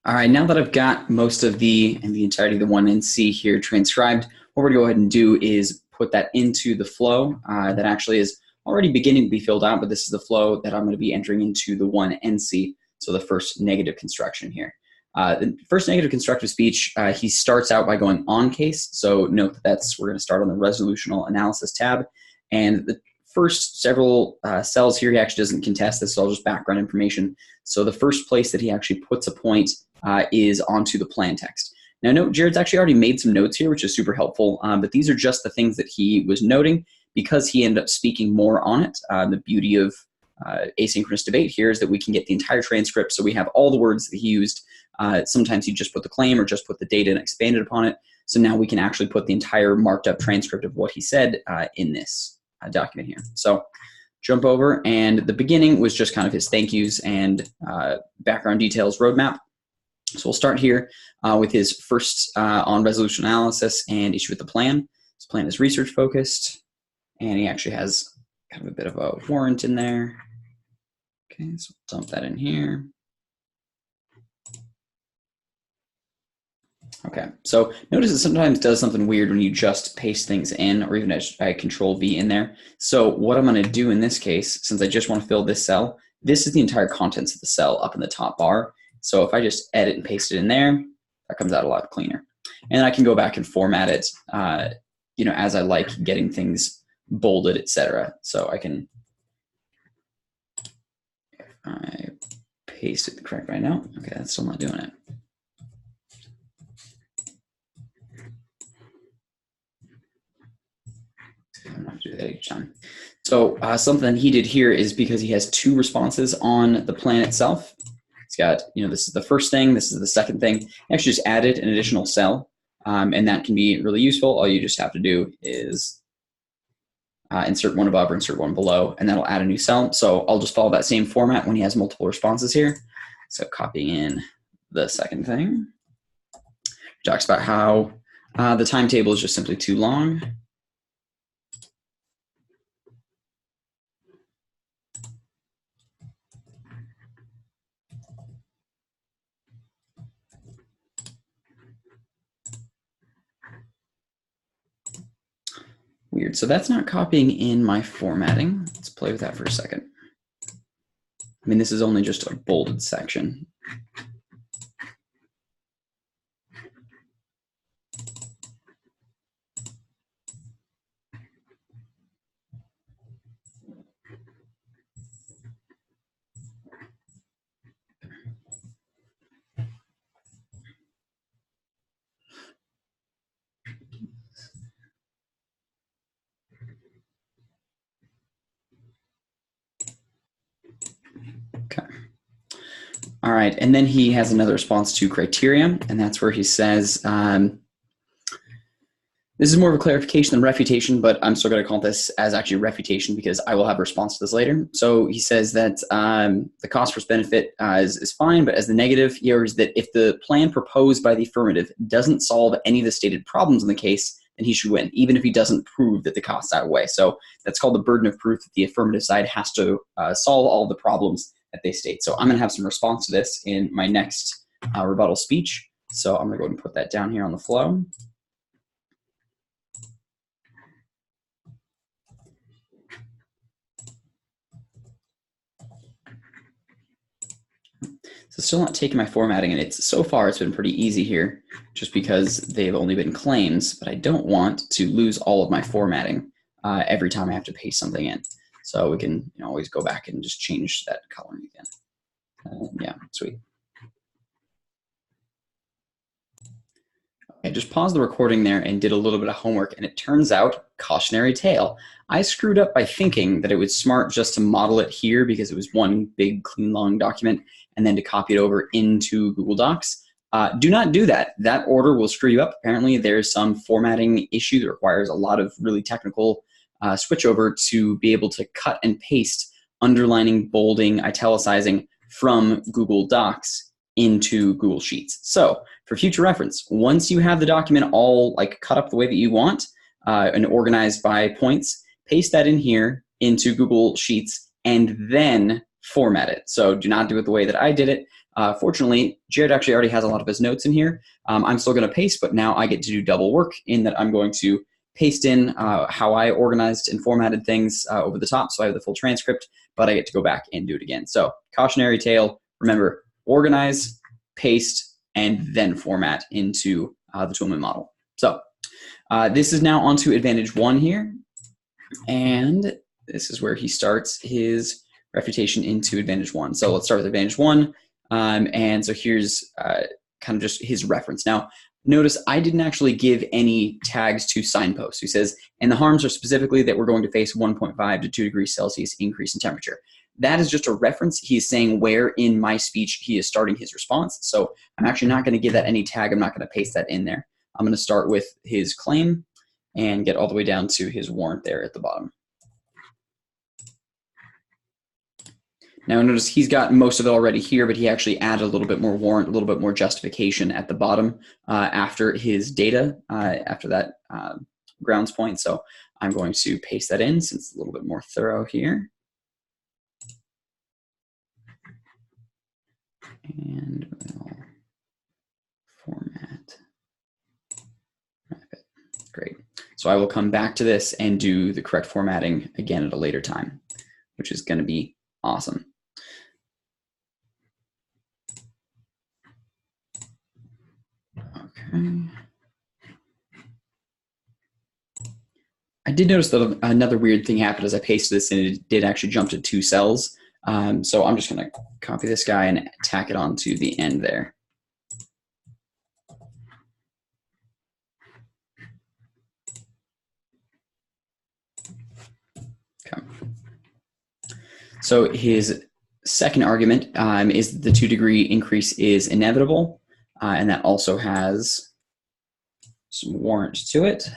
All right, now that I've got most of the entirety of the 1NC here transcribed, what we're going to go ahead and do is put that into the flow that actually is already beginning to be filled out, but this is the flow that I'm going to be entering into the 1NC, so the first negative construction here. The first negative constructive speech, he starts out by going on case, so note that we're going to start on the resolutional analysis tab, and the first several cells here he actually doesn't contest. This is all just background information. So the first place that he actually puts a point is onto the plan text. Now note, Jared's actually already made some notes here, which is super helpful, but these are just the things that he was noting because he ended up speaking more on it. The beauty of asynchronous debate here is that we can get the entire transcript, so we have all the words that he used. Sometimes he just put the claim or just put the data and expanded upon it. So now we can actually put the entire marked up transcript of what he said in this document here. So jump over, and the beginning was just kind of his thank yous and background details roadmap. So we'll start here with his first on resolution analysis and issue with the plan. His plan is research focused, and he actually has kind of a bit of a warrant in there. Okay, so we'll dump that in here. Okay, so notice it sometimes does something weird when you just paste things in, or even as I control V in there. So what I'm going to do in this case, since I just want to fill this cell, this is the entire contents of the cell up in the top bar. So if I just edit and paste it in there, that comes out a lot cleaner. And I can go back and format it, you know, as I like, getting things bolded, etc. So I can, if I paste it correct right now, okay, that's still not doing it. I don't have to do that each time. So something he did here is because he has two responses on the plan itself. It's got, you know, this is the first thing, this is the second thing. He actually just added an additional cell, and that can be really useful. All you just have to do is insert one above or insert one below, and that'll add a new cell. So I'll just follow that same format when he has multiple responses here. So copying in the second thing. He talks about how the timetable is just simply too long. Weird, so that's not copying in my formatting. Let's play with that for a second. I mean, this is only just a bolded section. Okay. All right, and then he has another response to criteria, and that's where he says, this is more of a clarification than refutation, but I'm still going to call this as actually refutation because I will have a response to this later. So he says that the cost versus benefit is fine, but as the negative here is that if the plan proposed by the affirmative doesn't solve any of the stated problems in the case, then he should win, even if he doesn't prove that the costs outweigh. So that's called the burden of proof, that the affirmative side has to solve all the problems that they state. So I'm going to have some response to this in my next rebuttal speech. So I'm going to go ahead and put that down here on the flow. So still not taking my formatting, and so far it's been pretty easy here just because they've only been claims, but I don't want to lose all of my formatting every time I have to paste something in. So we can, you know, always go back and just change that coloring again. Yeah, sweet. I just paused the recording there and did a little bit of homework, and it turns out, cautionary tale. I screwed up by thinking that it was smart just to model it here because it was one big, clean, long document, and then to copy it over into Google Docs. Do not do that. That order will screw you up. Apparently, there's some formatting issue that requires a lot of really technical switchover to be able to cut and paste underlining, bolding, italicizing from Google Docs into Google Sheets. So for future reference, once you have the document all like cut up the way that you want and organized by points, paste that in here into Google Sheets and then format it. So do not do it the way that I did it. Fortunately, Jared actually already has a lot of his notes in here. I'm still going to paste, but now I get to do double work in that I'm going to paste in how I organized and formatted things over the top, so I have the full transcript, but I get to go back and do it again. So cautionary tale, remember, organize, paste, and then format into the Toolman model. So this is now onto advantage 1 here, and this is where he starts his refutation into advantage 1. So let's start with advantage 1, and so here's kind of just his reference. Now, notice I didn't actually give any tags to signposts. He says, and the harms are specifically that we're going to face 1.5 to 2 degrees Celsius increase in temperature. That is just a reference. He's saying where in my speech he is starting his response. So I'm actually not going to give that any tag. I'm not going to paste that in there. I'm going to start with his claim and get all the way down to his warrant there at the bottom. Now notice he's got most of it already here, but he actually added a little bit more warrant, a little bit more justification at the bottom after his data, after that grounds point. So I'm going to paste that in since it's a little bit more thorough here. And we'll format. Great. So I will come back to this and do the correct formatting again at a later time, which is going to be awesome. Okay. I did notice that another weird thing happened as I pasted this, and it did actually jump to 2 cells. So I'm just going to copy this guy and tack it onto the end there. Okay. So his second argument is the 2 degree increase is inevitable, and that also has some warrant to it.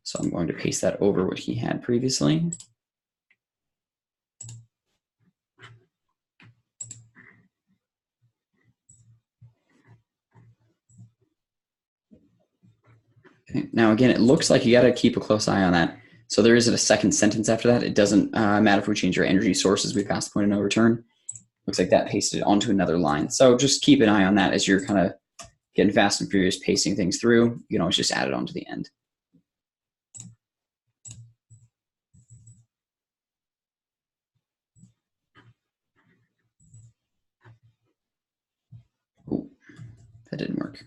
So I'm going to paste that over what he had previously. Okay. Now again, it looks like you got to keep a close eye on that. So there isn't a second sentence after that. It doesn't matter if we change our energy sources. We pass the point of no return. Looks like that pasted onto another line. So just keep an eye on that as you're kind of getting fast and furious pasting things through. You can always just add it onto the end. Ooh, that didn't work.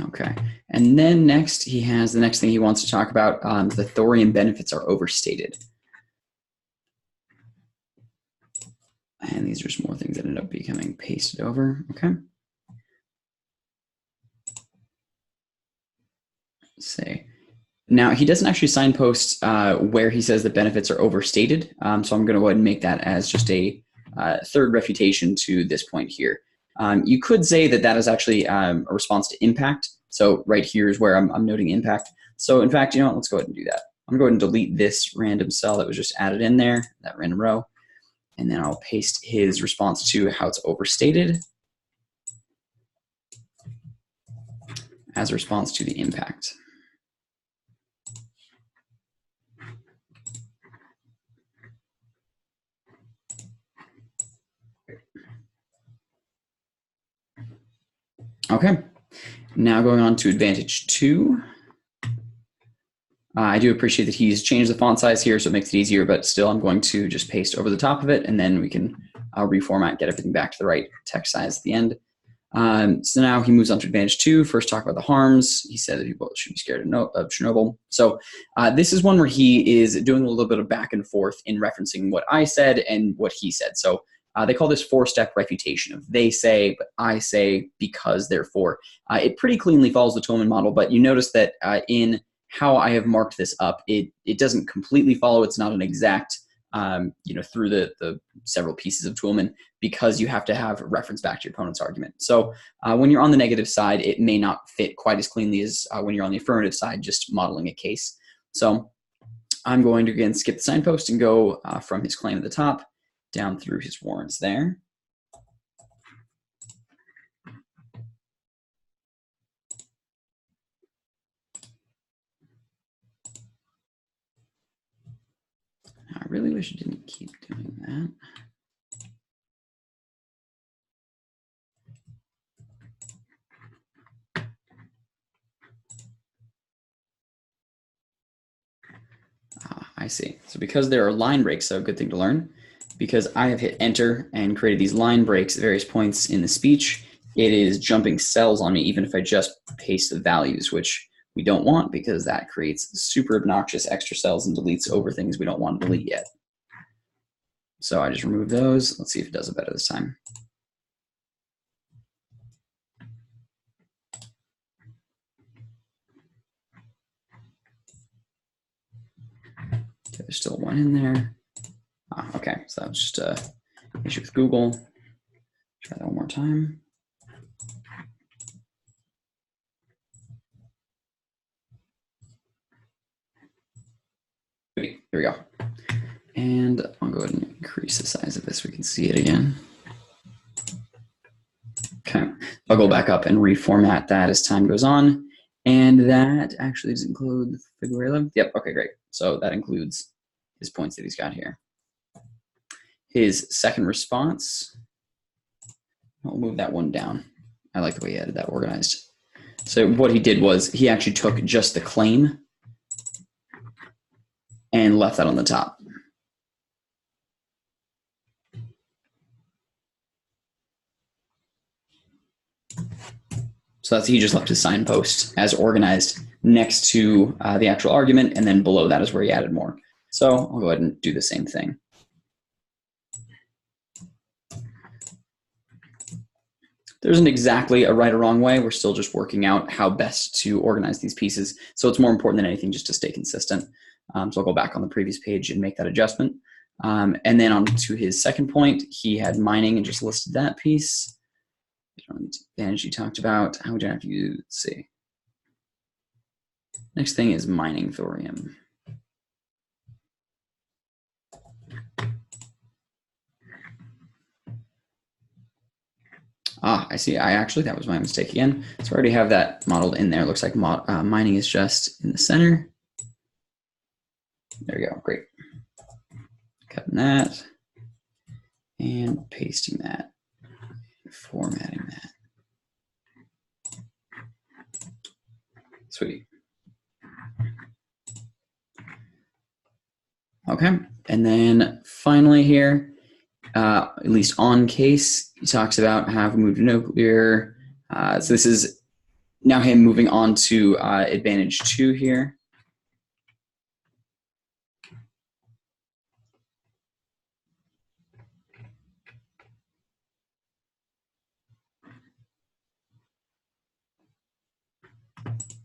Okay, and then next he has the next thing he wants to talk about. The thorium benefits are overstated. And these are just more things that end up becoming pasted over. Okay. Let's see. Now he doesn't actually signpost where he says the benefits are overstated. So I'm going to go ahead and make that as just a third refutation to this point here. You could say that that is actually a response to impact. So right here is where I'm noting impact. So in fact, you know what, let's go ahead and do that. I'm going to go ahead and delete this random cell that was just added in there, that random row. And then I'll paste his response to how it's overstated as a response to the impact. Okay, now going on to advantage 2. I do appreciate that he's changed the font size here, so it makes it easier, but still I'm going to just paste over the top of it, and then we can reformat, get everything back to the right text size at the end. So now he moves on to advantage 2. First, talk about the harms. He said that people should be scared of Chernobyl. So this is one where he is doing a little bit of back and forth in referencing what I said and what he said. So they call this 4-step refutation of they say, but I say, because, therefore. It pretty cleanly follows the Toolman model, but you notice that in how I have marked this up, it doesn't completely follow. It's not an exact, through the several pieces of Toolman, because you have to have reference back to your opponent's argument. So when you're on the negative side, it may not fit quite as cleanly as when you're on the affirmative side, just modeling a case. So I'm going to, again, skip the signpost and go from his claim at the top down through his warrants there. I really wish it didn't keep doing that. I see. So because there are line breaks, so good thing to learn, because I have hit enter and created these line breaks at various points in the speech, it is jumping cells on me even if I just paste the values, which we don't want because that creates super obnoxious extra cells and deletes over things we don't want to delete yet. So I just remove those. Let's see if it does it better this time. Okay, there's still one in there. Okay, so that was just an issue with Google. Try that one more time. Here we go. And I'll go ahead and increase the size of this so we can see it again. Okay, I'll go back up and reformat that as time goes on. And that actually does include February 11th. Yep, okay, great. So that includes his points that he's got here. His second response, I'll move that one down. I like the way he had that organized. So what he did was he actually took just the claim and left that on the top. So he just left his signpost as organized next to the actual argument, and then below that is where he added more. So I'll go ahead and do the same thing. There isn't exactly a right or wrong way. We're still just working out how best to organize these pieces. So it's more important than anything just to stay consistent. So I'll go back on the previous page and make that adjustment. And then on to his second point, he had mining and just listed that piece. Advantage he talked about. How would you have to let's see. Next thing is mining thorium. I see. That was my mistake again. So I already have that modeled in there. It looks like mining is just in the center. There we go. Great. Cutting that and pasting that, formatting that. Sweet. Okay. And then finally here, at least on case, he talks about have moved to nuclear. So this is now him moving on to advantage 2 here.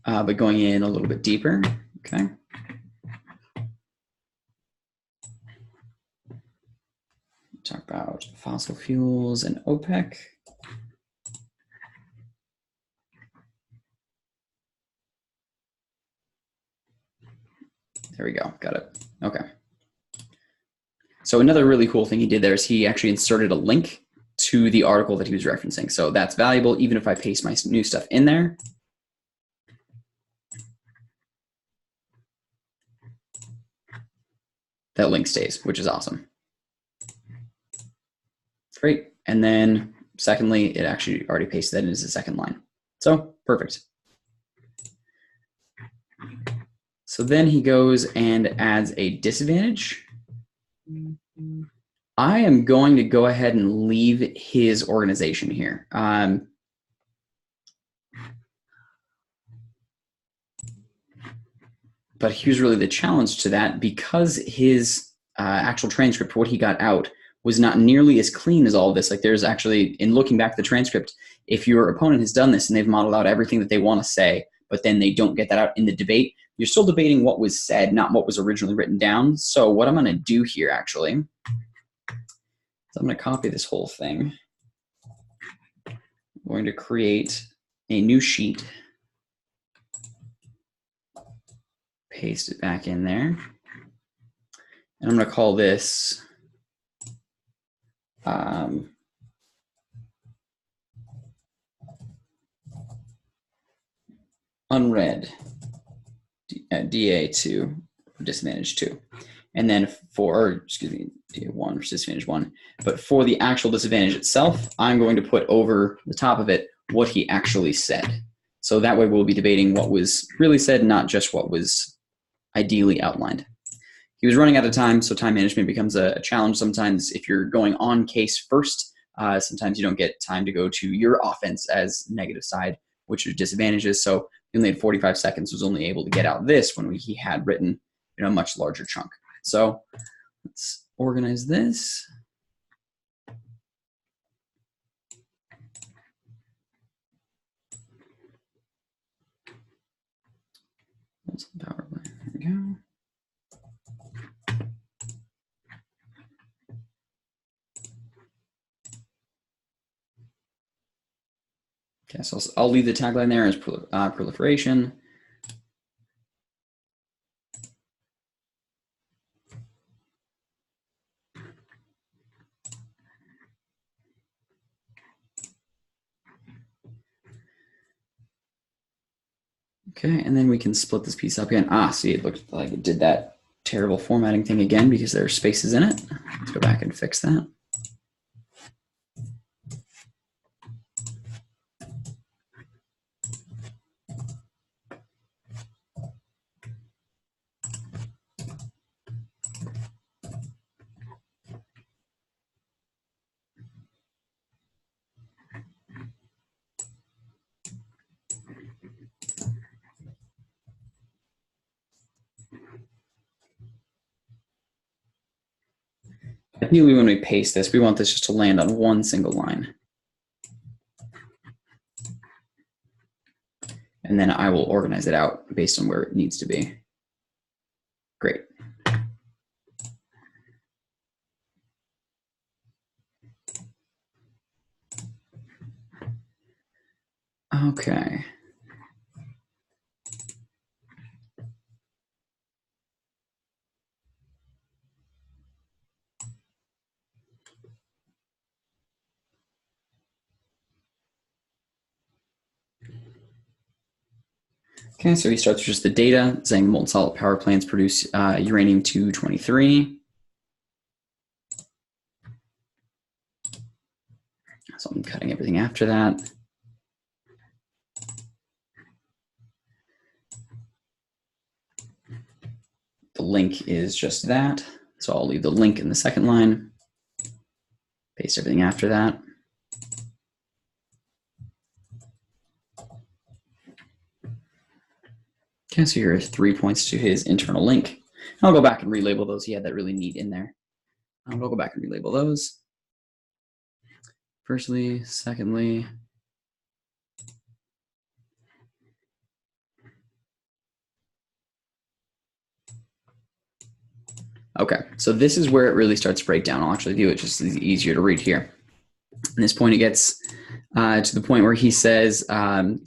But going in a little bit deeper, okay. Talk about fossil fuels and OPEC. There we go, got it, okay. So another really cool thing he did there is he actually inserted a link to the article that he was referencing. So that's valuable even if I paste my new stuff in there. That link stays, which is awesome. Great. And then secondly, it actually already pasted that into the second line. So perfect. So then he goes and adds a disadvantage. I am going to go ahead and leave his organization here. But here's really the challenge to that, because his actual transcript, what he got out, was not nearly as clean as all of this. Like there's actually, in looking back at the transcript, if your opponent has done this and they've modeled out everything that they want to say, but then they don't get that out in the debate, you're still debating what was said, not what was originally written down. So what I'm going to do here actually, is I'm going to copy this whole thing. I'm going to create a new sheet, paste it back in there, and I'm going to call this unread DA2 disadvantage 2. And then excuse me, one versus disadvantage 1. But for the actual disadvantage itself, I'm going to put over the top of it what he actually said. So that way we'll be debating what was really said, not just what was ideally outlined. He was running out of time, so time management becomes a challenge sometimes. If you're going on case first, sometimes you don't get time to go to your offense as negative side, which are disadvantages. So he only had 45 seconds, was only able to get out this when he had written a much larger chunk. So let's organize this. Power play. There we go. Okay, so I'll leave the tagline there as proliferation. Okay, and then we can split this piece up again. See, it looked like it did that terrible formatting thing again because there are spaces in it. Let's go back and fix that. Ideally, when we paste this, we want this just to land on one single line. And then I will organize it out based on where it needs to be. Great. Okay. Okay, so he starts with just the data, saying molten salt power plants produce uranium-223. So I'm cutting everything after that. The link is just that. So I'll leave the link in the second line, paste everything after that. Okay, so here are 3 points to his internal link. I'll go back and relabel those. He had that really neat in there. I'll go back and relabel those. Firstly, secondly. Okay, so this is where it really starts to break down. I'll actually do it just easier to read here. At this point, it gets to the point where he says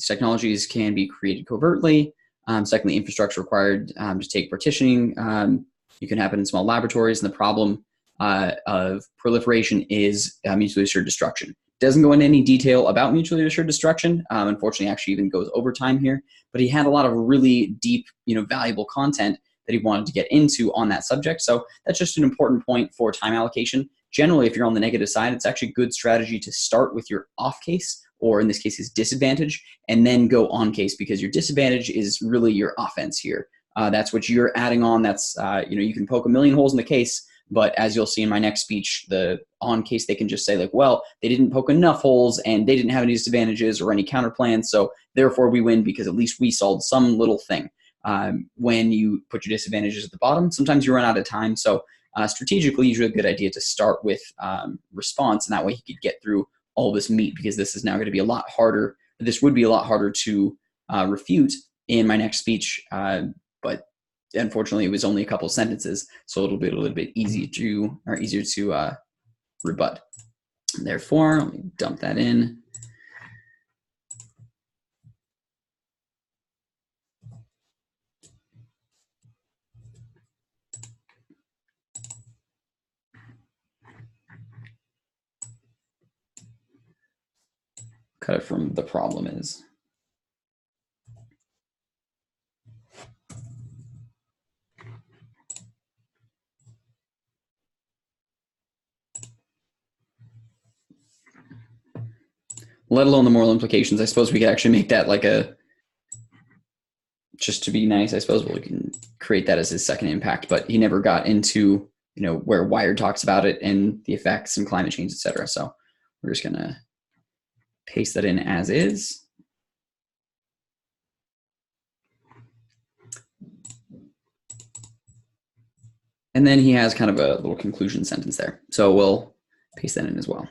technologies can be created covertly. Secondly, infrastructure required to take partitioning. You can happen in small laboratories, and the problem of proliferation is mutually assured destruction. Doesn't go into any detail about mutually assured destruction. Unfortunately, actually even goes over time here. But he had a lot of really deep, valuable content that he wanted to get into on that subject. So that's just an important point for time allocation. Generally, if you're on the negative side, it's actually a good strategy to start with your off case, or in this case, his disadvantage, and then go on case, because your disadvantage is really your offense here. That's what you're adding on. That's, you can poke a million holes in the case, but as you'll see in my next speech, the on case, they can just say like, well, they didn't poke enough holes and they didn't have any disadvantages or any counter plans, so therefore we win because at least we solved some little thing. When you put your disadvantages at the bottom, sometimes you run out of time. So strategically, usually a good idea to start with response, and that way he could get through all this meat, because this is now going to be a lot harder. This would be a lot harder to refute in my next speech, but unfortunately, it was only a couple sentences, so it'll be a little bit easier to rebut. Therefore, let me dump that in. Cut it from the problem is. let alone the moral implications. I suppose we could actually make that like a, just to be nice, I suppose we can create that as his second impact, but he never got into, you know, where Wired talks about it and the effects and climate change, etc. So we're just gonna paste that in as is. And then he has kind of a little conclusion sentence there. So we'll paste that in as well.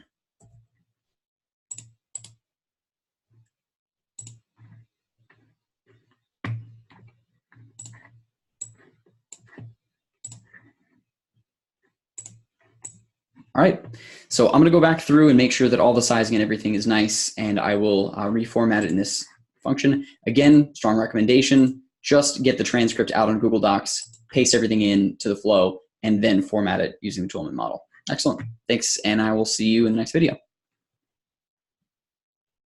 All right, so I'm gonna go back through and make sure that all the sizing and everything is nice, and I will reformat it in this function. Again, strong recommendation, just get the transcript out on Google Docs, paste everything in to the flow, and then format it using the Toolman model. Excellent, thanks, and I will see you in the next video.